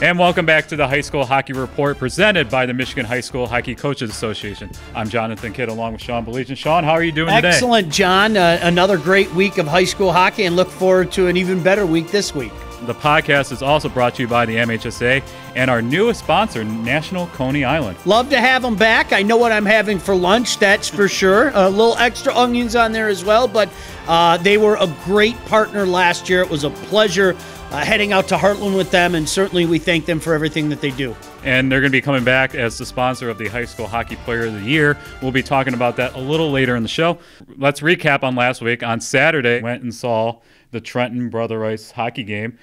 And welcome back to the High School Hockey Report presented by the Michigan High School Hockey Coaches Association. I'm Jonathan Kidd along with Sean Baligian. Sean, how are you doing today? Excellent, John. Another great week of high school hockey, and look forward to an even better week this week. The podcast is also brought to you by the MHSAA and our newest sponsor, National Coney Island. Love to have them back. I know what I'm having for lunch, that's for sure. A little extra onions on there as well, but they were a great partner last year. It was a pleasure heading out to Heartland with them, and certainly we thank them for everything that they do. And they're going to be coming back as the sponsor of the High School Hockey Player of the Year. We'll be talking about that a little later in the show. Let's recap on last week. On Saturday, went and saw the Trenton Brother Rice hockey game.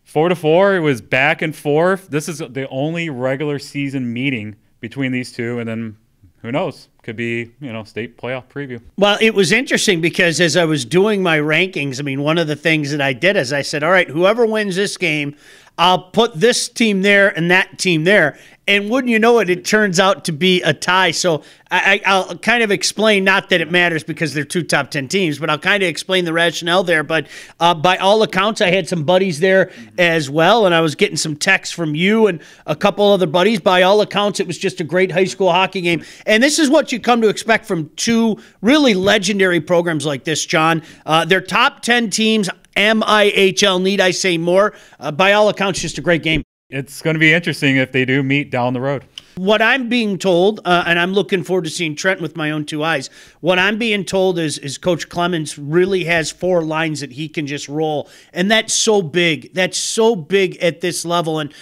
4-4, it was back and forth. This is the only regular season meeting between these two, and then who knows? Could be, state playoff preview. Well, it was interesting because as I was doing my rankings, one of the things that I did is I said, all right, whoever wins this game, I'll put this team there and that team there. And wouldn't you know it, it turns out to be a tie. So I'll kind of explain, not that it matters because they're two top 10 teams, but I'll kind of explain the rationale there. But by all accounts, I had some buddies there as well, and I was getting some texts from you and a couple other buddies. By all accounts, it was just a great high school hockey game. And this is what you come to expect from two really legendary programs like this, John. They're top 10 teams, MIHL, need I say more? By all accounts, just a great game. It's going to be interesting if they do meet down the road. What I'm being told, and I'm looking forward to seeing Trenton with my own two eyes, what I'm being told is Coach Clemens really has four lines that he can just roll. And that's so big. That's so big at this level. And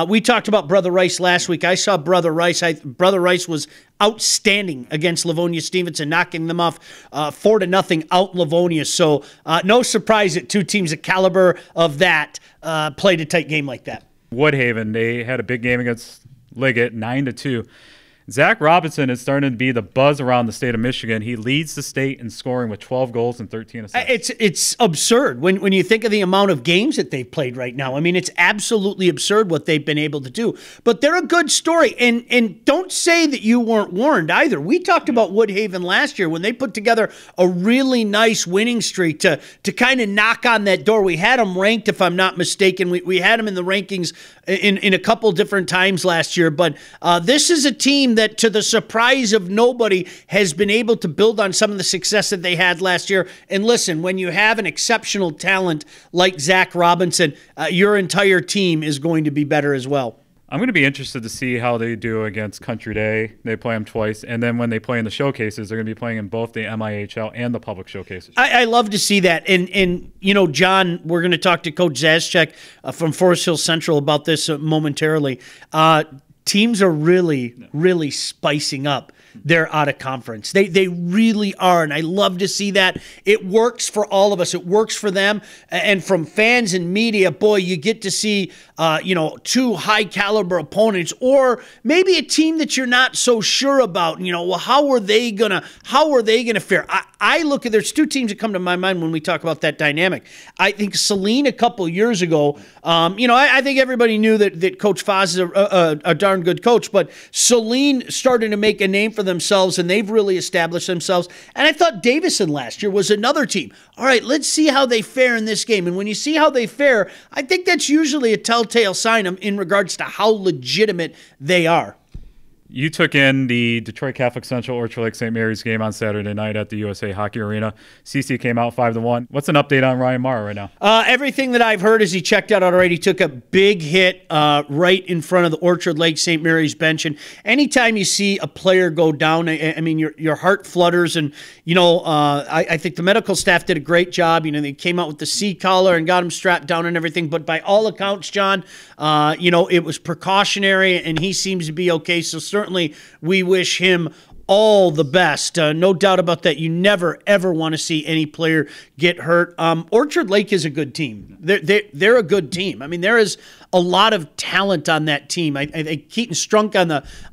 we talked about Brother Rice last week. I saw Brother Rice. Brother Rice was outstanding against Livonia Stevenson, knocking them off 4-0 out Livonia. So no surprise that two teams the caliber of that played a tight game like that. Woodhaven, they had a big game against Liggett, 9-2. Zach Robinson is starting to be the buzz around the state of Michigan. He leads the state in scoring with 12 goals and 13 assists. It's absurd when you think of the amount of games that they've played right now. It's absolutely absurd what they've been able to do. But they're a good story. And don't say that you weren't warned either. We talked about Woodhaven last year when they put together a really nice winning streak to kind of knock on that door. We had them ranked, if I'm not mistaken. We had them in the rankings in a couple different times last year. But this is a team that, to the surprise of nobody, has been able to build on some of the success that they had last year. And listen, when you have an exceptional talent like Zach Robinson, your entire team is going to be better as well. I'm going to be interested to see how they do against Country Day. They play them twice. And then when they play in the showcases, they're going to be playing in both the MIHL and the public showcases. I love to see that. And John, we're going to talk to Coach Zaschak from Forest Hill Central about this momentarily. Teams are really, really spicing up their out of conference. They really are, and I love to see that. It works for all of us. It works for them, and from fans and media, boy, you get to see two high caliber opponents, or maybe a team that you're not so sure about. Well, how are they gonna fare? I look at, there's two teams that come to my mind when we talk about that dynamic. I think Saline a couple years ago, I think everybody knew that Coach Foz is a darn good coach, but Saline started to make a name for themselves, and they've really established themselves. And I thought Davison last year was another team. All right, let's see how they fare in this game. And when you see how they fare, I think that's usually a telltale sign in regards to how legitimate they are. You took in the Detroit Catholic Central Orchard Lake St. Mary's game on Saturday night at the USA Hockey Arena. CC came out 5-1. What's an update on Ryan Mara right now? Everything that I've heard is he checked out already. Took a big hit right in front of the Orchard Lake St. Mary's bench. And anytime you see a player go down, your heart flutters. And, I think the medical staff did a great job. They came out with the C collar and got him strapped down and everything. But by all accounts, John, it was precautionary, and he seems to be okay. So certainly we wish him all the best. No doubt about that. You never, ever want to see any player get hurt. Orchard Lake is a good team. They're a good team. There is a lot of talent on that team. I think Keaton Strunk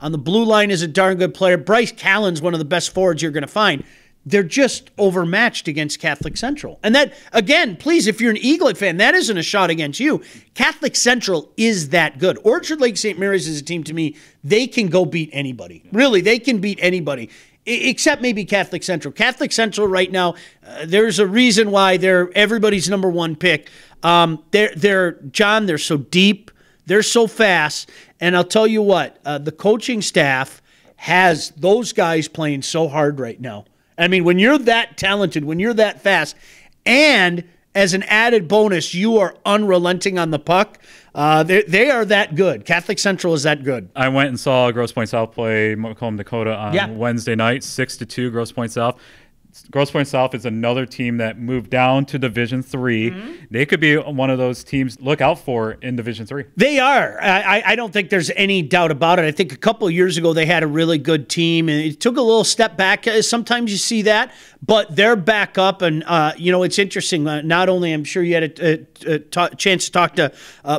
on the blue line is a darn good player. Bryce Callen's one of the best forwards you're going to find. They're just overmatched against Catholic Central. And that, again, please, if you're an Eaglet fan, that isn't a shot against you. Catholic Central is that good. Orchard Lake St. Mary's is a team, to me, they can go beat anybody. Really, they can beat anybody, except maybe Catholic Central. Catholic Central right now, there's a reason why they're everybody's number one pick. They're so deep. They're so fast. And I'll tell you what, the coaching staff has those guys playing so hard right now. I mean, when you're that talented, when you're that fast, and as an added bonus, you are unrelenting on the puck. They are that good. Catholic Central is that good. I went and saw Grosse Pointe South play Macomb, Dakota on Wednesday night, 6-2, Grosse Pointe South. Grosse Pointe South is another team that moved down to Division III. They could be one of those teams look out for in Division III. They are. I don't think there's any doubt about it. I think a couple of years ago they had a really good team, and it took a little step back. Sometimes you see that, but they're back up. And, it's interesting. Not only, I'm sure you had a chance to talk to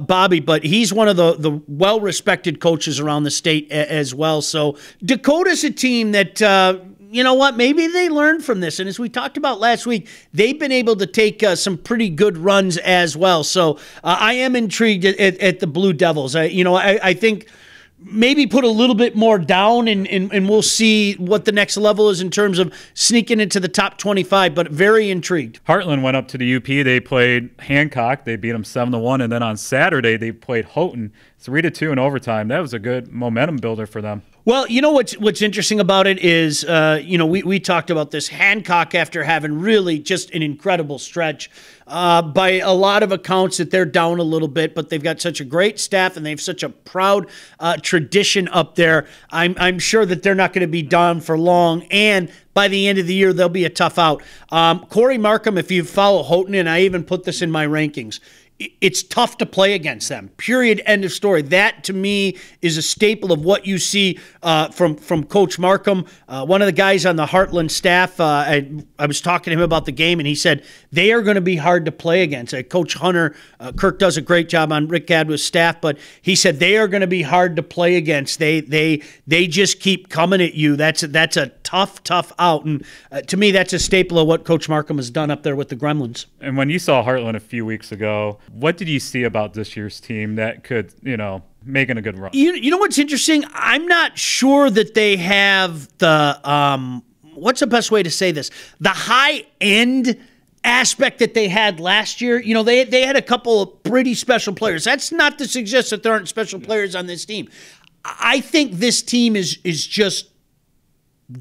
Bobby, but he's one of the well-respected coaches around the state as well. So Dakota's a team that you know what? Maybe they learned from this. And as we talked about last week, they've been able to take some pretty good runs as well. So I am intrigued at the Blue Devils. I think maybe put a little bit more down, and we'll see what the next level is in terms of sneaking into the top 25, but very intrigued. Heartland went up to the UP. They played Hancock. They beat them 7-1. And then on Saturday, they played Houghton 3-2 in overtime. That was a good momentum builder for them. Well, you know what's interesting about it is, we talked about this. Hancock, after having really just an incredible stretch, by a lot of accounts that they're down a little bit, but they've got such a great staff and they have such a proud tradition up there. I'm sure that they're not going to be down for long, and by the end of the year, they'll be a tough out. Corey Markham, if you follow Houghton, and I even put this in my rankings, it's tough to play against them. Period. End of story. That, to me, is a staple of what you see from Coach Markham. One of the guys on the Heartland staff, I was talking to him about the game, and he said they are going to be hard to play against. Coach Hunter, Kirk does a great job on Rick Gadwa's staff, but he said they are going to be hard to play against. They just keep coming at you. That's a tough out. And to me, that's a staple of what Coach Markham has done up there with the Gremlins. And when you saw Heartland a few weeks ago, what did you see about this year's team that could, making a good run? You know what's interesting? I'm not sure that they have the what's the best way to say this? The high end aspect that they had last year. They had a couple of pretty special players. That's not to suggest that there aren't special players on this team. I think this team is just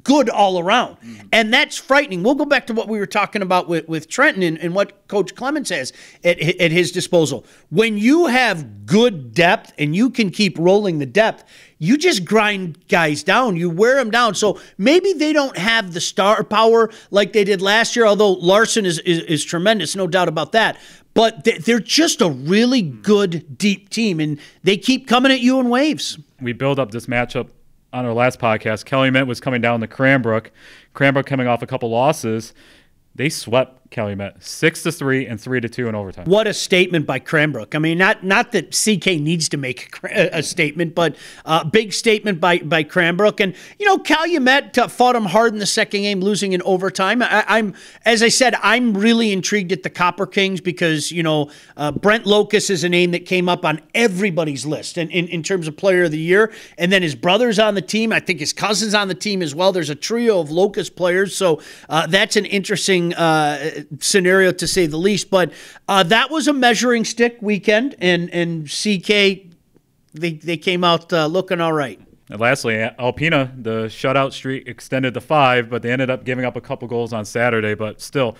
good all around. And that's frightening. We'll go back to what we were talking about with Trenton and what Coach Clemens has at his disposal. When you have good depth and you can keep rolling the depth, you just grind guys down. You wear them down. So maybe they don't have the star power like they did last year, although Larson is tremendous, no doubt about that. But they're just a really good, deep team, and they keep coming at you in waves. We build up this matchup on our last podcast. Calumet was coming down to Cranbrook. Cranbrook coming off a couple losses. They swept Calumet 6-3 and 3-2 in overtime. What a statement by Cranbrook. I mean, not that CK needs to make a statement, but a big statement by Cranbrook. And, Calumet fought them hard in the second game, losing in overtime. As I said, I'm really intrigued at the Copper Kings because, Brent Locust is a name that came up on everybody's list in terms of player of the year. And then his brother's on the team. I think his cousin's on the team as well. There's a trio of Locust players. So that's an interesting scenario to say the least, but that was a measuring stick weekend, and CK they came out looking all right. And lastly, Alpena, the shutout streak extended to 5, but they ended up giving up a couple goals on Saturday, but still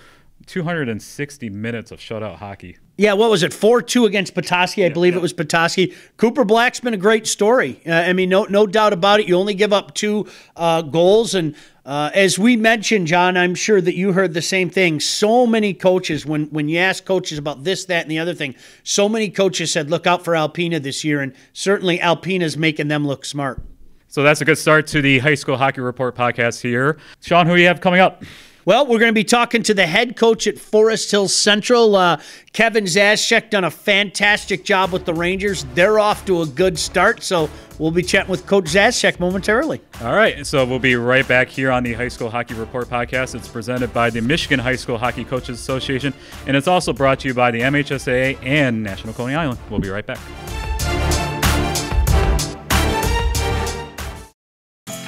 260 minutes of shutout hockey. Yeah, what was it? 4-2 against Petoskey. I believe it was Petoskey. Cooper Black's been a great story. No doubt about it. You only give up 2 goals, and as we mentioned, John, I'm sure that you heard the same thing. So many coaches, when you ask coaches about this, that, and the other thing, so many coaches said, look out for Alpena this year, and certainly Alpena's making them look smart. So that's a good start to the High School Hockey Report podcast here. Sean, who do you have coming up? Well, we're going to be talking to the head coach at Forest Hill Central, Kevin Zaschak, done a fantastic job with the Rangers. They're off to a good start, so we'll be chatting with Coach Zaschak momentarily. All right, so we'll be right back here on the High School Hockey Report podcast. It's presented by the Michigan High School Hockey Coaches Association, and it's also brought to you by the MHSAA and National Coney Island. We'll be right back.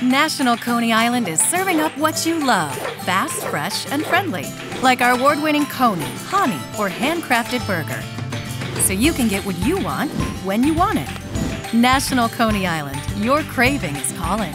National Coney Island is serving up what you love, fast, fresh, and friendly, like our award-winning Coney, honey, or handcrafted burger. so you can get what you want when you want it. National Coney Island, your craving is calling.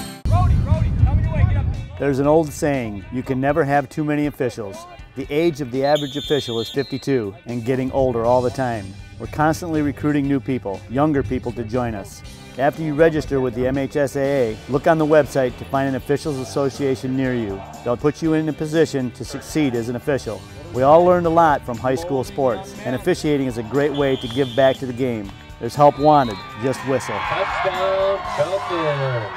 There's an old saying, you can never have too many officials. The age of the average official is 52 and getting older all the time. We're constantly recruiting new people, younger people to join us. After you register with the MHSAA, look on the website to find an officials association near you. They'll put you in a position to succeed as an official. We all learned a lot from high school sports, and officiating is a great way to give back to the game. There's help wanted, just whistle. Touchdown, Falcons.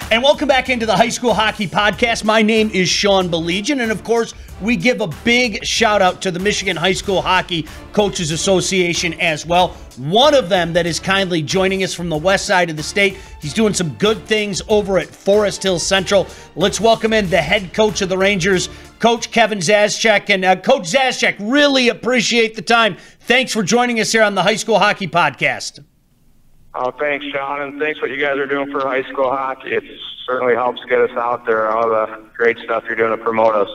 And welcome back into the High School Hockey Podcast. My name is Sean Baligian, and of course, we give a big shout out to the Michigan High School Hockey Coaches Association as well. One of them that is kindly joining us from the west side of the state. He's doing some good things over at Forest Hill Central. Let's welcome in the head coach of the Rangers, Coach Kevin Zaschak. And Coach Zaschak, really appreciate the time. Thanks for joining us here on the High School Hockey Podcast. Oh, thanks, Sean, and thanks what you guys are doing for high school hockey. It certainly helps get us out there, all the great stuff you're doing to promote us.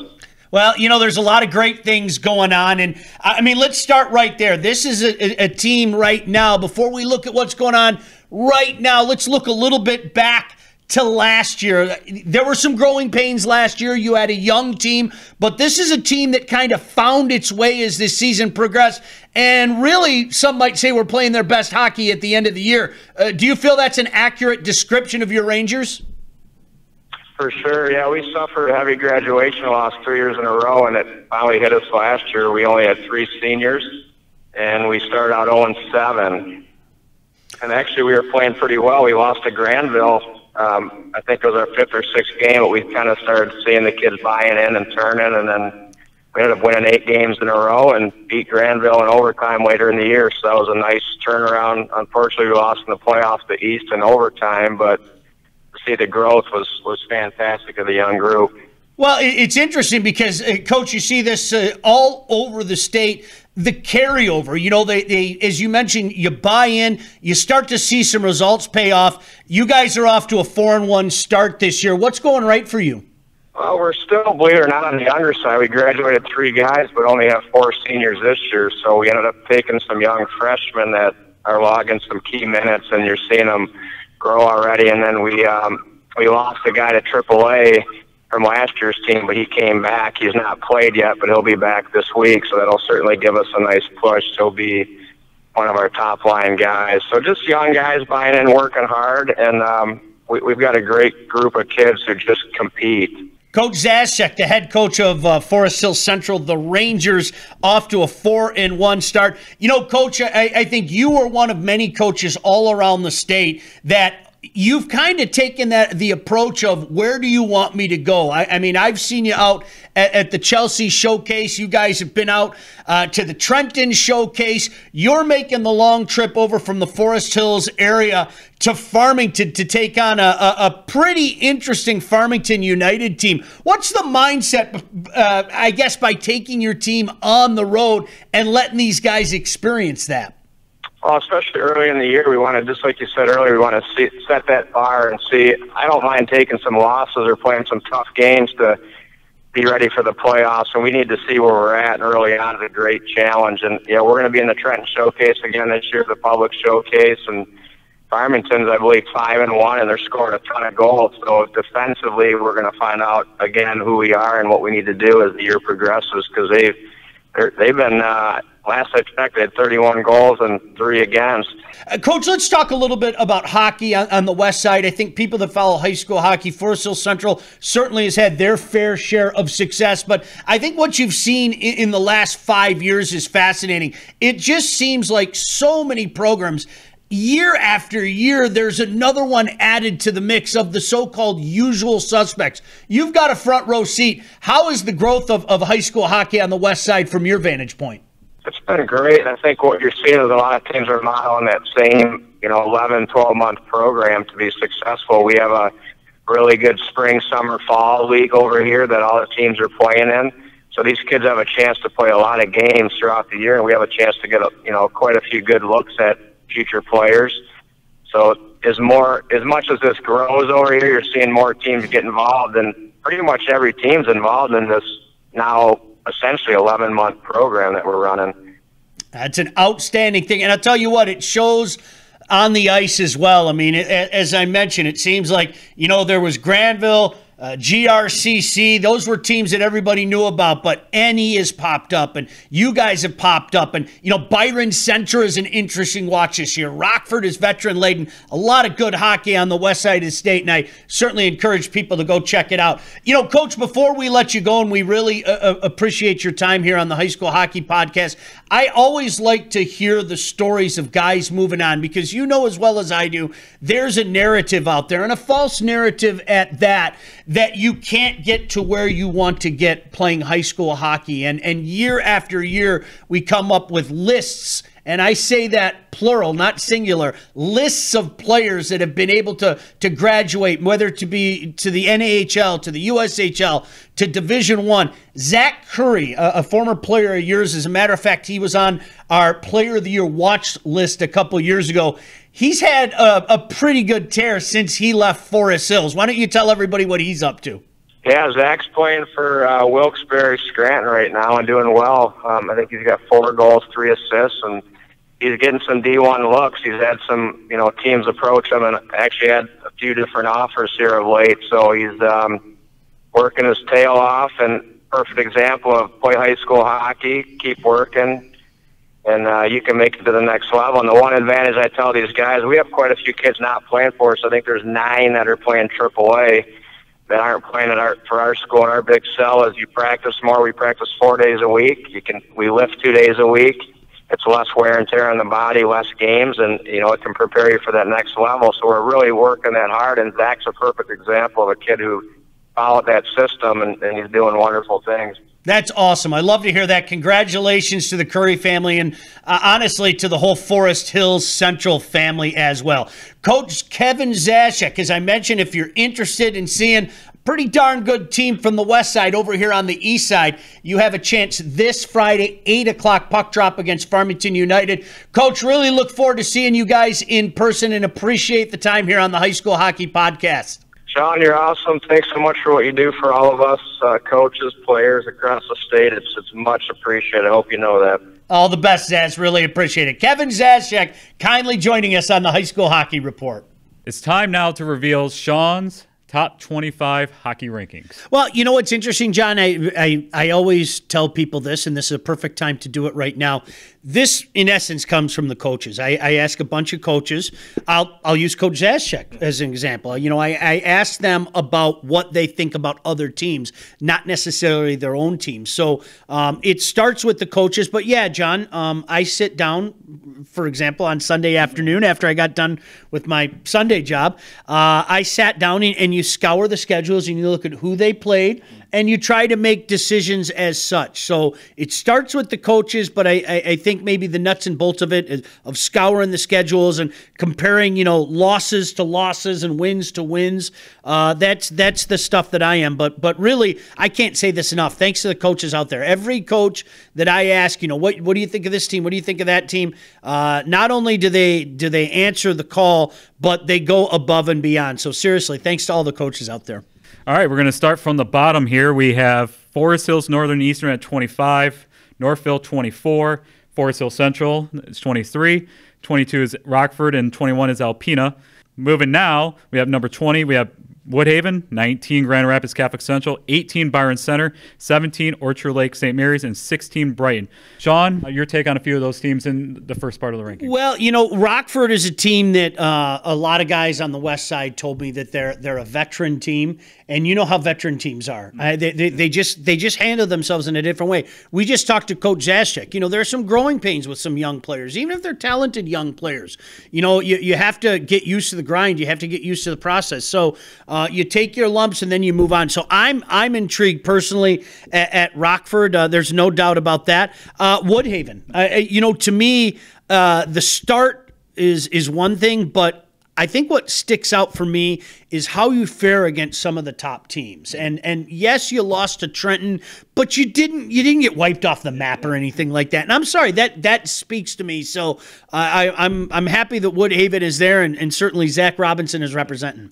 Well, you know, there's a lot of great things going on, and I mean, let's start right there. This is a team right now. Before we look at what's going on right now, let's look a little bit back to last year. There were some growing pains last year. You had a young team, but this is a team that kind of found its way as this season progressed, and really, some might say we're playing their best hockey at the end of the year. Do you feel that's an accurate description of your Rangers? For sure, yeah. We suffered a heavy graduation loss 3 years in a row, and it finally hit us last year. We only had 3 seniors, and we started out 0-7. And actually, we were playing pretty well. We lost to Granville. I think it was our 5th or 6th game, but we kind of started seeing the kids buying in and turning, and then we ended up winning 8 games in a row and beat Granville in overtime later in the year. So that was a nice turnaround. Unfortunately, we lost in the playoffs to East in overtime, but to see the growth was fantastic of the young group. Well, it's interesting because, Coach, you see this all over the state. The carryover, you know, they as you mentioned, you buy in, you start to see some results pay off. You guys are off to a 4-1 start this year. What's going right for you? Well, we're still, believe it or not, on the younger side. We graduated 3 guys, but only have 4 seniors this year. So we ended up taking some young freshmen that are logging some key minutes, and you're seeing them grow already. And then we lost a guy to AAA from last year's team, but he came back. He's not played yet, but he'll be back this week, so that'll certainly give us a nice push. He'll be one of our top-line guys. So just young guys buying in, working hard, and we've got a great group of kids who just compete. Coach Zaschak, the head coach of Forest Hill Central, the Rangers, off to a 4-1 start. You know, Coach, I think you were one of many coaches all around the state that you've kind of taken the approach of where do you want me to go? I mean, I've seen you out at the Chelsea Showcase. You guys have been out to the Trenton Showcase. You're making the long trip over from the Forest Hills area to Farmington to take on a pretty interesting Farmington United team. What's the mindset, I guess, by taking your team on the road and letting these guys experience that? Well, especially early in the year, we want to, just like you said earlier, we want to set that bar and see. I don't mind taking some losses or playing some tough games to be ready for the playoffs, and we need to see where we're at. And early on is a great challenge. And, you know, we're going to be in the Trenton Showcase again this year, the public showcase, and Farmington's, I believe, 5-1, and they're scoring a ton of goals. So defensively, we're going to find out, again, who we are and what we need to do as the year progresses, because they've been last I checked, they had 31 goals and 3 against. Coach, let's talk a little bit about hockey on the west side. I think people that follow high school hockey, Forest Hill Central certainly has had their fair share of success, but I think what you've seen in the last 5 years is fascinating. It just seems like so many programs, year after year, there's another one added to the mix of the so-called usual suspects. You've got a front row seat. How is the growth of high school hockey on the west side from your vantage point? It's been great. I think what you're seeing is a lot of teams are modeling that same, 11, 12-month program to be successful. We have a really good spring, summer, fall league over here that all the teams are playing in. So these kids have a chance to play a lot of games throughout the year, and we have a chance to get quite a few good looks at future players. So as much as this grows over here, you're seeing more teams get involved, and pretty much every team's involved in this now essentially 11-month program that we're running. That's an outstanding thing. And I'll tell you what, it shows on the ice as well. I mean, as I mentioned, it seems like, there was Granville, GRCC, those were teams that everybody knew about, but NE has popped up, and you guys have popped up, and, Byron Center is an interesting watch this year. Rockford is veteran-laden. A lot of good hockey on the west side of the state, and I certainly encourage people to go check it out. Coach, before we let you go, and we really appreciate your time here on the High School Hockey Podcast, I always like to hear the stories of guys moving on, because as well as I do, there's a narrative out there, and a false narrative at that you can't get to where you want to get playing high school hockey. And year after year, we come up with lists, and I say that plural, not singular, lists of players that have been able to graduate, whether to be to the NAHL, to the USHL, to Division I. Zach Curry, a former player of yours, as a matter of fact, he was on our Player of the Year watch list a couple years ago. He's had a pretty good tear since he left Forest Hills. Why don't you tell everybody what he's up to? Yeah, Zach's playing for Wilkes-Barre Scranton right now and doing well. I think he's got 4 goals, 3 assists, and he's getting some D1 looks. He's had some, teams approach him, and actually had a few different offers here of late. So he's working his tail off, and perfect example of play high school hockey, keep working, and you can make it to the next level. And the one advantage I tell these guys, we have quite a few kids not playing for us. I think there's 9 that are playing AAA that aren't playing for our school. And our big sell is you practice more. We practice 4 days a week. We lift 2 days a week. It's less wear and tear on the body, less games, and, it can prepare you for that next level. So we're really working that hard, and Zach's a perfect example of a kid who followed that system, and he's doing wonderful things. That's awesome. I love to hear that. Congratulations to the Curry family, and honestly to the whole Forest Hills Central family as well. Coach Kevin Zaschak, as I mentioned, if you're interested in seeing a pretty darn good team from the west side over here on the east side, you have a chance this Friday, 8 o'clock puck drop against Farmington United. Coach, really look forward to seeing you guys in person and appreciate the time here on the High School Hockey Podcast. Sean, you're awesome. Thanks so much for what you do for all of us, coaches, players across the state. It's much appreciated. I hope you know that. All the best, Zaz. Really appreciate it. Kevin Zaschak kindly joining us on the High School Hockey Report. It's time now to reveal Sean's top 25 hockey rankings. Well, what's interesting, John? I always tell people this, and this is a perfect time to do it right now. This, in essence, comes from the coaches. I ask a bunch of coaches. I'll use Coach Zaschak as an example. I ask them about what they think about other teams, not necessarily their own teams. So it starts with the coaches. But yeah, John, I sit down, for example, on Sunday afternoon after I got done with my Sunday job. I sat down and you scour the schedules and you look at who they played, and you try to make decisions as such. So it starts with the coaches, but I think maybe the nuts and bolts of it is of scouring the schedules and comparing, losses to losses and wins to wins. That's the stuff that I am. But really, I can't say this enough. Thanks to the coaches out there. Every coach that I ask, what do you think of this team? What do you think of that team? Not only do they answer the call, but they go above and beyond. So seriously, thanks to all the coaches out there. All right, we're going to start from the bottom here. We have Forest Hills Northern Eastern at 25, Northville 24, Forest Hills Central is 23, 22 is Rockford, and 21 is Alpena. Moving now, we have number 20, we have Woodhaven, 19 Grand Rapids Catholic Central, 18 Byron Center, 17 Orchard Lake St. Mary's, and 16 Brighton. Sean, your take on a few of those teams in the first part of the ranking? Well, Rockford is a team that a lot of guys on the west side told me that they're a veteran team, and you know how veteran teams are. They just handle themselves in a different way. We just talked to Coach Zaschak. There are some growing pains with some young players, even if they're talented young players. You have to get used to the grind. You have to get used to the process. So you take your lumps and then you move on. So I'm intrigued personally at Rockford. There's no doubt about that. Woodhaven, to me, the start is one thing, but I think what sticks out for me is how you fare against some of the top teams. And yes, you lost to Trenton, but you didn't get wiped off the map or anything like that. And I'm sorry, that speaks to me. So I'm happy that Woodhaven is there, and certainly Zach Robinson is representing.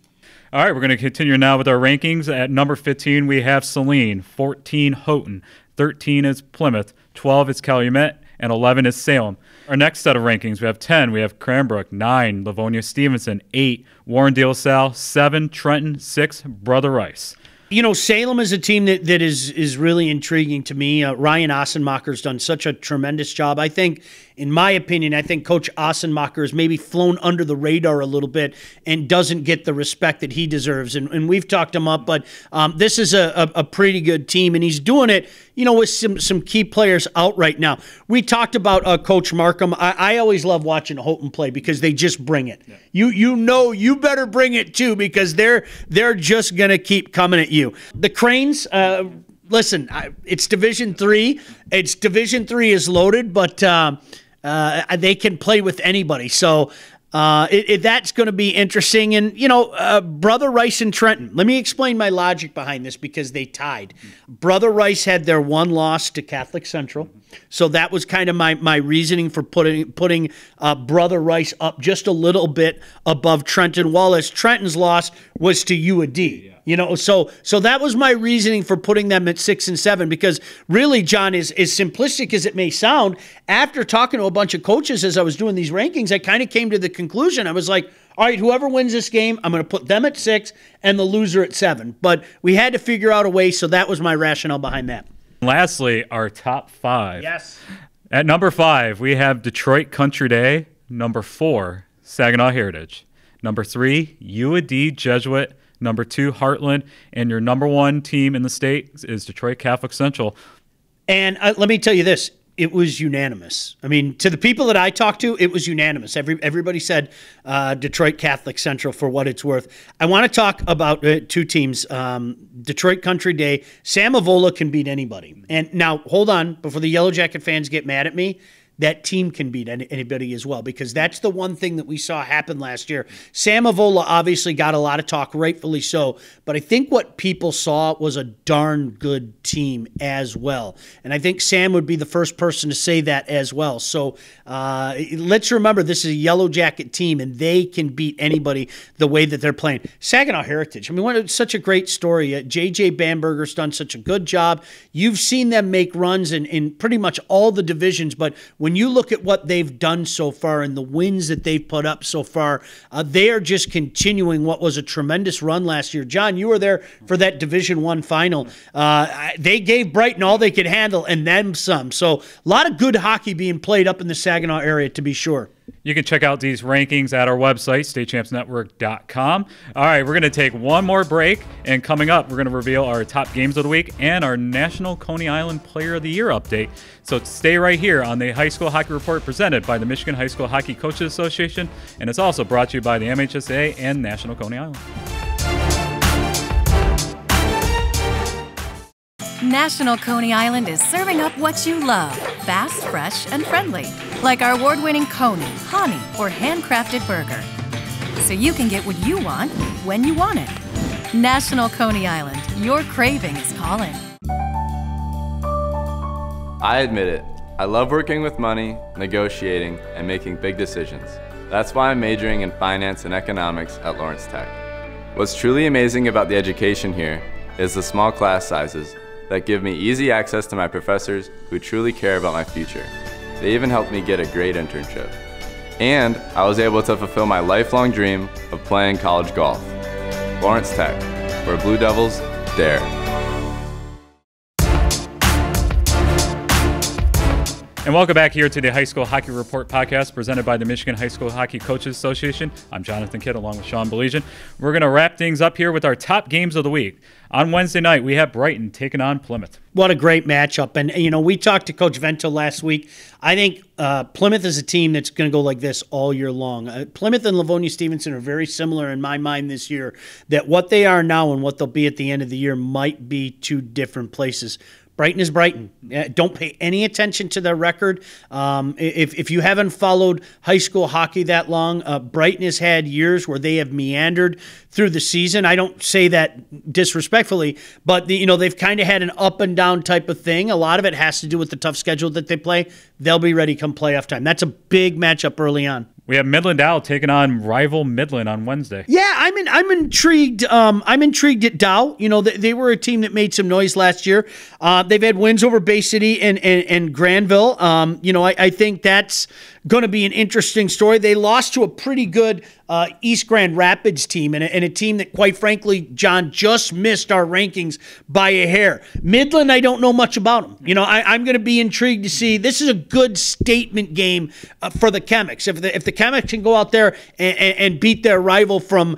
All right, we're going to continue now with our rankings. At number 15, we have Saline, 14 Houghton, 13 is Plymouth, 12 is Calumet, and 11 is Salem. Our next set of rankings, we have 10, we have Cranbrook, 9, Livonia Stevenson, 8, Warren De La Salle, 7, Trenton, 6, Brother Rice. You know, Salem is a team that is really intriguing to me. Ryan Ossenmacher's done such a tremendous job. I think, in my opinion, Coach Ossenmacher has maybe flown under the radar a little bit and doesn't get the respect that he deserves. And we've talked him up, but this is a pretty good team, and he's doing it, you know, with some key players out right now. We talked about Coach Markham. I always love watching Houghton play because they just bring it. Yeah. You better bring it too, because they're just going to keep coming at you. The Cranes, listen, it's Division III. It's Division III is loaded, but they can play with anybody. So that's going to be interesting. And, you know, Brother Rice and Trenton. Let me explain my logic behind this, because they tied. Brother Rice had their one loss to Catholic Central. So that was kind of my reasoning for putting Brother Rice up just a little bit above Trenton, while Trenton's loss was to UAD. Yeah. You know, so that was my reasoning for putting them at 6 and 7, because really, John, as simplistic as it may sound, after talking to a bunch of coaches as I was doing these rankings, I kind of came to the conclusion. I was like, all right, whoever wins this game, I'm going to put them at 6 and the loser at 7. But we had to figure out a way, so that was my rationale behind that. Lastly, our top 5. Yes. At number 5, we have Detroit Country Day. Number 4, Saginaw Heritage. Number 3, UAD Jesuit. Number 2, Heartland. And your number 1 team in the state is Detroit Catholic Central. And let me tell you this. It was unanimous. I mean, to the people that I talked to, it was unanimous. Everybody said Detroit Catholic Central for what it's worth. I want to talk about 2 teams. Detroit Country Day. Sam Avola can beat anybody. And now, hold on, before the Yellow Jacket fans get mad at me, that team can beat anybody as well, because that's the one thing that we saw happen last year. Sam Avola obviously got a lot of talk, rightfully so, but I think what people saw was a darn good team as well. And I think Sam would be the first person to say that as well. So let's remember, this is a Yellow Jacket team, and they can beat anybody the way that they're playing. Saginaw Heritage, I mean, such a great story. J.J. Bamberger's done such a good job. You've seen them make runs in pretty much all the divisions, but when you look at what they've done so far and the wins that they've put up so far, they are just continuing what was a tremendous run last year. John, you were there for that Division I final. They gave Brighton all they could handle and then some. So a lot of good hockey being played up in the Saginaw area, to be sure. You can check out these rankings at our website, statechampsnetwork.com. All right, we're going to take one more break, and coming up, we're going to reveal our top games of the week and our National Coney Island Player of the Year update. So stay right here on the High School Hockey Report, presented by the Michigan High School Hockey Coaches Association, and it's also brought to you by the MHSAA and National Coney Island. National Coney Island is serving up what you love, fast, fresh, and friendly, like our award-winning Coney, honey, or handcrafted burger. So you can get what you want, when you want it. National Coney Island, your craving is calling. I admit it, I love working with money, negotiating, and making big decisions. That's why I'm majoring in finance and economics at Lawrence Tech. What's truly amazing about the education here is the small class sizes that give me easy access to my professors who truly care about my future. They even helped me get a great internship. And I was able to fulfill my lifelong dream of playing college golf. Lawrence Tech, where Blue Devils dare. And welcome back here to the High School Hockey Report podcast presented by the Michigan High School Hockey Coaches Association. I'm Jonathon Kidd along with Sean Baligian. We're going to wrap things up here with our top games of the week. On Wednesday night, we have Brighton taking on Plymouth. What a great matchup. And, you know, we talked to Coach Vento last week. I think Plymouth is a team that's going to go like this all year long. Plymouth and Livonia Stevenson are very similar in my mind this year, that what they are now and what they'll be at the end of the year might be 2 different places. Brighton is Brighton. Don't pay any attention to their record. If you haven't followed high school hockey that long, Brighton has had years where they have meandered through the season. I don't say that disrespectfully, but they've kind of had an up and down type of thing. A lot of it has to do with the tough schedule that they play. They'll be ready come playoff time. That's a big matchup early on. We have Midland Dow taking on rival Midland on Wednesday. Yeah, I'm intrigued. I'm intrigued at Dow. You know, they were a team that made some noise last year. They've had wins over Bay City and Granville. You know, I think that's going to be an interesting story. They lost to a pretty good East Grand Rapids team and a team that, quite frankly, John, just missed our rankings by a hair. Midland, I don't know much about them. You know, I'm going to be intrigued to see. This is a good statement game for the Chemics. If the Chemics can go out there and beat their rival from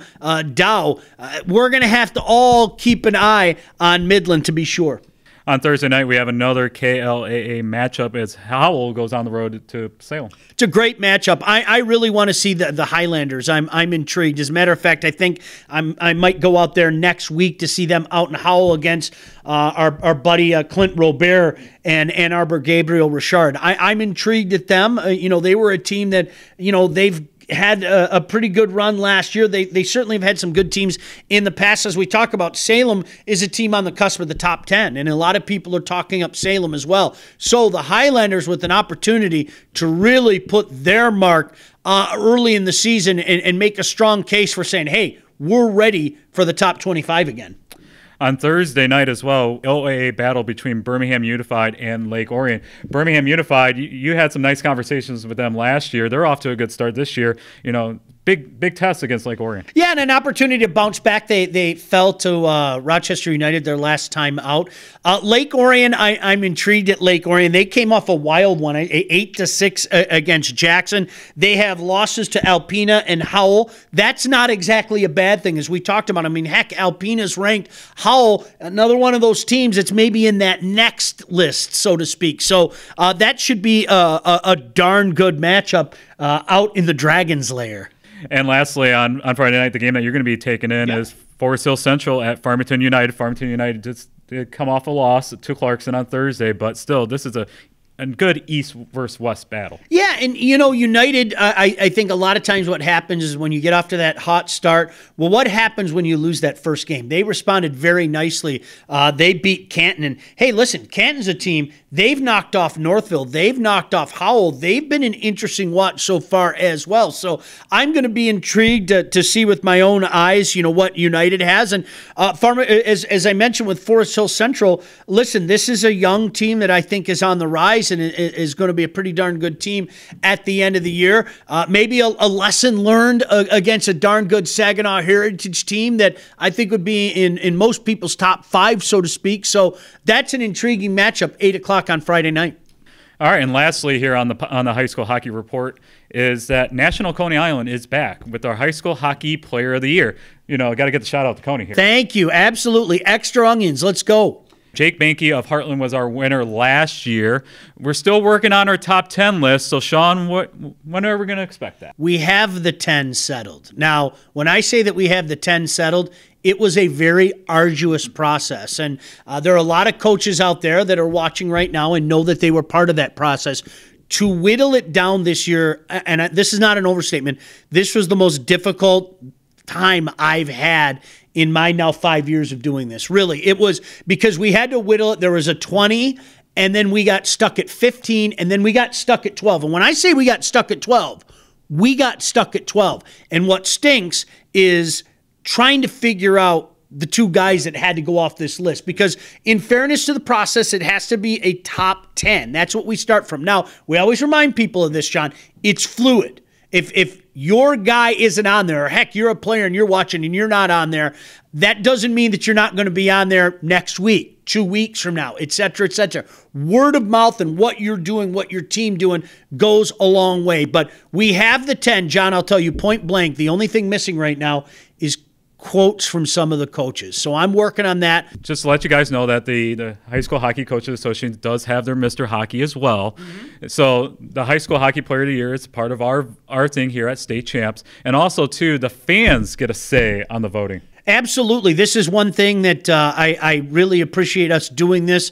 Dow, we're going to have to all keep an eye on Midland to be sure. On Thursday night, we have another KLAA matchup as Howell goes on the road to Salem. It's a great matchup. I really want to see the Highlanders. I'm intrigued. As a matter of fact, I think I might go out there next week to see them out in Howell against our buddy Clint Robert and Ann Arbor Gabriel Richard. I'm intrigued at them. You know, they were a team that, you know, they've had a pretty good run last year. They certainly have had some good teams in the past. As we talk about, Salem is a team on the cusp of the top 10, and a lot of people are talking up Salem as well. So the Highlanders with an opportunity to really put their mark early in the season and make a strong case for saying, hey, we're ready for the top 25 again. On Thursday night as well, OAA battle between Birmingham Unified and Lake Orion. Birmingham Unified, you had some nice conversations with them last year. They're off to a good start this year. You know, big test against Lake Orion. Yeah, and an opportunity to bounce back. They fell to Rochester United their last time out. Lake Orion, I'm intrigued at Lake Orion. They came off a wild one, 8-6 against Jackson. They have losses to Alpena and Howell. That's not exactly a bad thing, as we talked about. I mean, heck, Alpena's ranked. Howell, another one of those teams that's maybe in that next list, so to speak. So that should be a darn good matchup out in the Dragon's Lair. And lastly, on Friday night, the game that you're going to be taking in is Forest Hill Central at Farmington United. Farmington United just did come off a loss to Clarkson on Thursday, but still, this is a good East versus West battle. Yeah, and, you know, United, I think a lot of times what happens is when you get off to that hot start, well, what happens when you lose that first game? They responded very nicely. They beat Canton. And, hey, listen, Canton's a team. They've knocked off Northville. They've knocked off Howell. They've been an interesting watch so far as well. So I'm going to be intrigued to see with my own eyes, you know, what United has. And as I mentioned with Forest Hill Central, listen, this is a young team that I think is on the rise and is going to be a pretty darn good team at the end of the year. Maybe a lesson learned against a darn good Saginaw Heritage team that I think would be in most people's top 5, so to speak. So that's an intriguing matchup, 8 o'clock on Friday night. All right, and lastly here on the high school hockey report is that National Coney Island is back with our high school hockey player of the year. You know, got to get the shout out to Coney here. Thank you. Absolutely. Extra onions. Let's go. Jake Banke of Heartland was our winner last year. We're still working on our top 10 list. So, Sean, when are we going to expect that? We have the 10 settled. Now, when I say that we have the 10 settled, it was a very arduous process. And there are a lot of coaches out there that are watching right now and know that they were part of that process. To whittle it down this year, and this is not an overstatement, this was the most difficult time I've had in my now 5 years of doing this. Really, it was because we had to whittle it. There was a 20, and then we got stuck at 15, and then we got stuck at 12. And when I say we got stuck at 12, we got stuck at 12. And what stinks is trying to figure out the 2 guys that had to go off this list, because in fairness to the process, it has to be a top 10. That's what we start from. Now, we always remind people of this, John. It's fluid. If your guy isn't on there, or heck, you're a player and you're watching and you're not on there, that doesn't mean that you're not going to be on there next week, 2 weeks from now, et cetera, et cetera. Word of mouth and what you're doing, what your team doing goes a long way. But we have the 10, John, I'll tell you point blank. The only thing missing right now is quotes from some of the coaches. So I'm working on that. Just to let you guys know that the High School Hockey Coaches Association does have their Mr. Hockey as well. Mm-hmm. So the High School Hockey Player of the Year is part of our thing here at State Champs. And also, too, the fans get a say on the voting. Absolutely. This is one thing that I really appreciate us doing this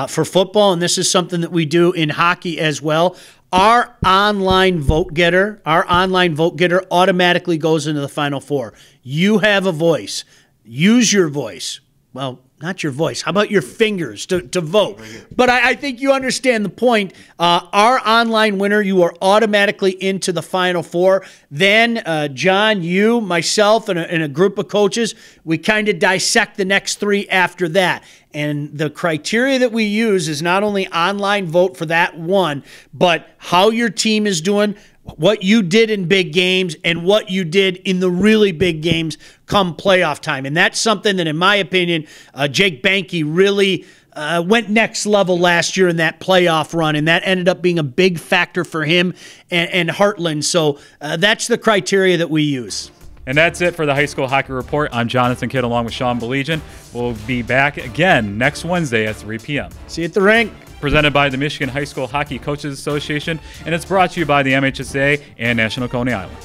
for football, and this is something that we do in hockey as well. Our online vote getter automatically goes into the Final Four. You have a voice. Use your voice. Well, not your voice. How about your fingers to vote? But I think you understand the point. Our online winner, you are automatically into the Final Four. Then John, you, myself, and a group of coaches, we kind of dissect the next 3 after that. And the criteria that we use is not only online vote for that one, but how your team is doing, what you did in big games, and what you did in the really big games come playoff time. And that's something that, in my opinion, Jake Banke really went next level last year in that playoff run, and that ended up being a big factor for him and Heartland. So that's the criteria that we use. And that's it for the High School Hockey Report. I'm Jonathan Kidd along with Sean Baligian. We'll be back again next Wednesday at 3 p.m. See you at the rink. Presented by the Michigan High School Hockey Coaches Association, and it's brought to you by the MHSAA and National Coney Island.